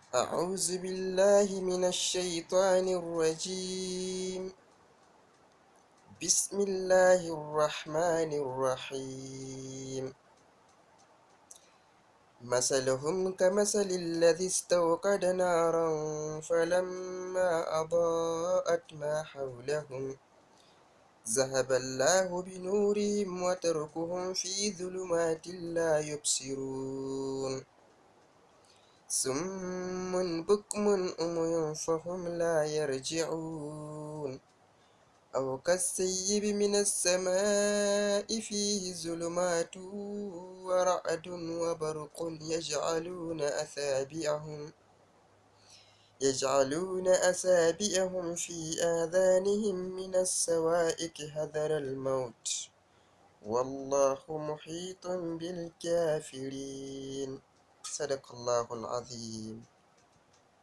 أعوذ بالله من الشيطان الرجيم. بسم الله الرحمن الرحيم. مثلهم كمثل الذي استوقد نارا فلما أضاءت ما حولهم ذهب الله بنورهم وتركهم في ظلمات لا يبصرون. صم بكم عمي فهم لا يرجعون. أو كالسيب من السماء فيه ظلمات ورعد وبرق يجعلون أصابعهم في آذانهم من الصواعق حذر الموت والله محيط بالكافرين. صدق الله العظيم.